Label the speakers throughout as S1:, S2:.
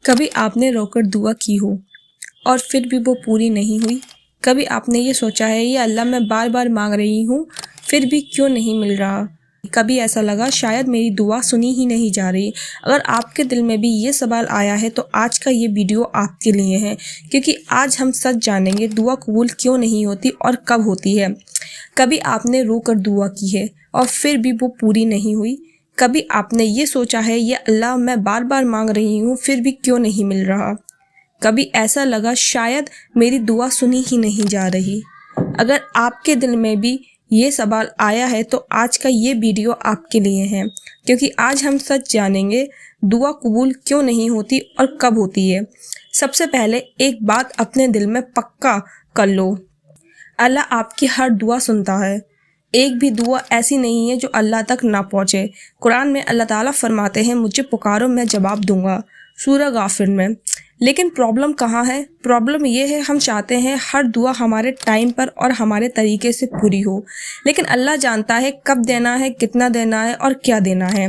S1: کبھی آپ نے رو کر دعا کی ہو اور پھر بھی وہ پوری نہیں ہوئی؟ کبھی آپ نے یہ سوچا ہے یا اللہ میں بار بار مانگ رہی ہوں پھر بھی کیوں نہیں مل رہا؟ کبھی ایسا لگا شاید میری دعا سنی ہی نہیں جا رہی؟ اگر آپ کے دل میں بھی یہ سوال آیا ہے تو آج کا یہ ویڈیو آپ کے لیے ہے، کیونکہ آج ہم سچ جانیں گے دعا قبول کیوں نہیں ہوتی اور کب ہوتی ہے۔ کبھی آپ نے رو کر دعا کی ہے اور پھر بھی وہ پوری نہیں ہوئی؟ کبھی آپ نے یہ سوچا ہے یا اللہ میں بار بار مانگ رہی ہوں پھر بھی کیوں نہیں مل رہا؟ کبھی ایسا لگا شاید میری دعا سنی ہی نہیں جا رہی؟ اگر آپ کے دل میں بھی یہ سوال آیا ہے تو آج کا یہ ویڈیو آپ کے لیے ہے، کیونکہ آج ہم سچ جانیں گے دعا قبول کیوں نہیں ہوتی اور کب ہوتی ہے۔ سب سے پہلے ایک بات اپنے دل میں پکا کر لو، اللہ آپ کی ہر دعا سنتا ہے۔ ایک بھی دعا ایسی نہیں ہے جو اللہ تک نہ پہنچے۔ قرآن میں اللہ تعالیٰ فرماتے ہیں مجھے پکارو میں جواب دوں گا، سورہ غافر میں۔ لیکن پرابلم کہاں ہے؟ پرابلم یہ ہے ہم چاہتے ہیں ہر دعا ہمارے ٹائم پر اور ہمارے طریقے سے پوری ہو، لیکن اللہ جانتا ہے کب دینا ہے، کتنا دینا ہے اور کیا دینا ہے۔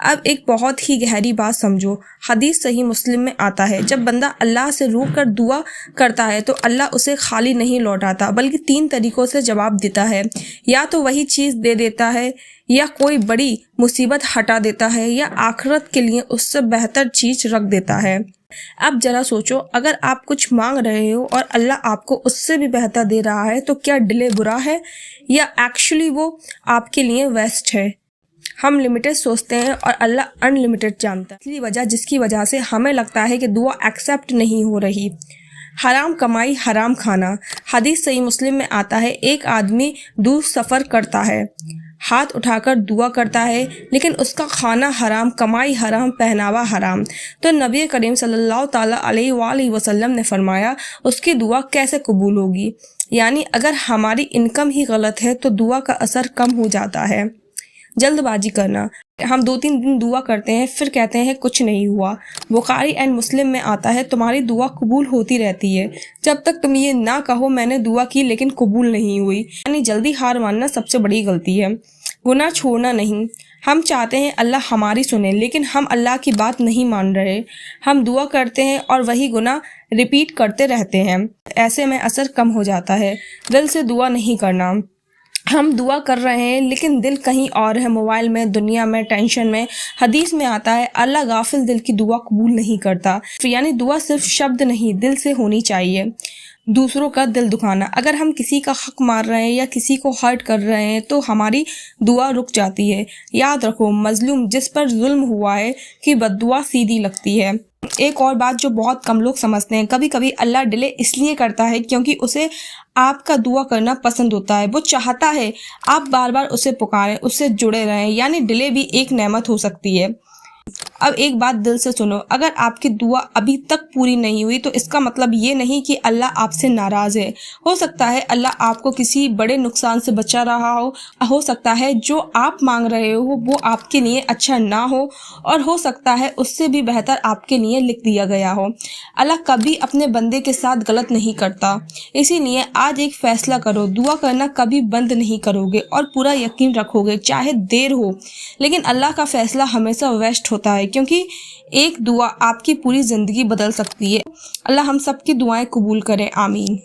S1: اب ایک بہت ہی گہری بات سمجھو، حدیث صحیح مسلم میں آتا ہے جب بندہ اللہ سے رو کر دعا کرتا ہے تو اللہ اسے خالی نہیں لوٹاتا بلکہ 3 طریقوں سے جواب دیتا ہے۔ یا تو وہی چیز دے دیتا ہے، یا کوئی بڑی مصیبت ہٹا دیتا ہے، یا آخرت کے لیے اس سے بہتر چیز رکھ دیتا ہے۔ اب ذرا سوچو، اگر آپ کچھ مانگ رہے ہو اور اللہ آپ کو اس سے بھی بہتر دے رہا ہے تو کیا ڈیلے برا ہے یا ایکچولی وہ آپ کے لیے ویسٹ ہے؟ ہم لمیٹڈ سوچتے ہیں اور اللہ ان لمیٹڈ جانتا ہے۔ اصلی وجہ جس کی وجہ سے ہمیں لگتا ہے کہ دعا ایکسیپٹ نہیں ہو رہی، حرام کمائی حرام کھانا۔ حدیث صحیح مسلم میں آتا ہے ایک آدمی دور سفر کرتا ہے، ہاتھ اٹھا کر دعا کرتا ہے لیکن اس کا کھانا حرام، کمائی حرام، پہناوا حرام۔ تو نبی کریم صلی اللہ تعالیٰ علیہ وآلہ وسلم نے فرمایا اس کی دعا کیسے قبول ہوگی؟ یعنی اگر ہماری انکم ہی غلط ہے تو دعا کا اثر کم ہو جاتا ہے۔ جلد بازی کرنا، ہم 2-3 دن دعا کرتے ہیں پھر کہتے ہیں کچھ نہیں ہوا۔ بخاری اینڈ مسلم میں آتا ہے تمہاری دعا قبول ہوتی رہتی ہے جب تک تم یہ نہ کہو میں نے دعا کی لیکن قبول نہیں ہوئی۔ یعنی جلدی ہار ماننا سب سے بڑی غلطی ہے۔ گناہ چھوڑنا نہیں، ہم چاہتے ہیں اللہ ہماری سنے لیکن ہم اللہ کی بات نہیں مان رہے۔ ہم دعا کرتے ہیں اور وہی گناہ ریپیٹ کرتے رہتے ہیں، ایسے میں اثر کم ہو جاتا ہے۔ دل سے دعا نہیں کرنا، ہم دعا کر رہے ہیں لیکن دل کہیں اور ہے، موبائل میں، دنیا میں، ٹینشن میں۔ حدیث میں آتا ہے اللہ غافل دل کی دعا قبول نہیں کرتا۔ یعنی دعا صرف شبد نہیں، دل سے ہونی چاہیے۔ دوسروں کا دل دکھانا، اگر ہم کسی کا حق مار رہے ہیں یا کسی کو ہرٹ کر رہے ہیں تو ہماری دعا رک جاتی ہے۔ یاد رکھو مظلوم جس پر ظلم ہوا ہے کہ بد دعا سیدھی لگتی ہے۔ ایک اور بات جو بہت کم لوگ سمجھتے ہیں، کبھی کبھی اللہ ڈیلے اس لیے کرتا ہے کیونکہ اسے آپ کا دعا کرنا پسند ہوتا ہے۔ وہ چاہتا ہے آپ بار بار اسے پکاریں، اس سے جڑے رہیں، یعنی ڈیلے بھی ایک نعمت ہو سکتی ہے۔ اب ایک بات دل سے سنو، اگر آپ کی دعا ابھی تک پوری نہیں ہوئی تو اس کا مطلب یہ نہیں کہ اللہ آپ سے ناراض ہے۔ ہو سکتا ہے اللہ آپ کو کسی بڑے نقصان سے بچا رہا ہو سکتا ہے جو آپ مانگ رہے ہو وہ آپ کے لیے اچھا نہ ہو، اور ہو سکتا ہے اس سے بھی بہتر آپ کے لیے لکھ دیا گیا ہو۔ اللہ کبھی اپنے بندے کے ساتھ غلط نہیں کرتا، اسی لیے آج ایک فیصلہ کرو، دعا کرنا کبھی بند نہیں کرو گے اور پورا یقین رکھو گے چاہے دیر ہو لیکن اللہ کا فیصلہ ہمیشہ بیسٹ ہوتا ہے، کیونکہ ایک دعا آپ کی پوری زندگی بدل سکتی ہے۔ اللہ ہم سب کی دعائیں قبول کرے، آمین۔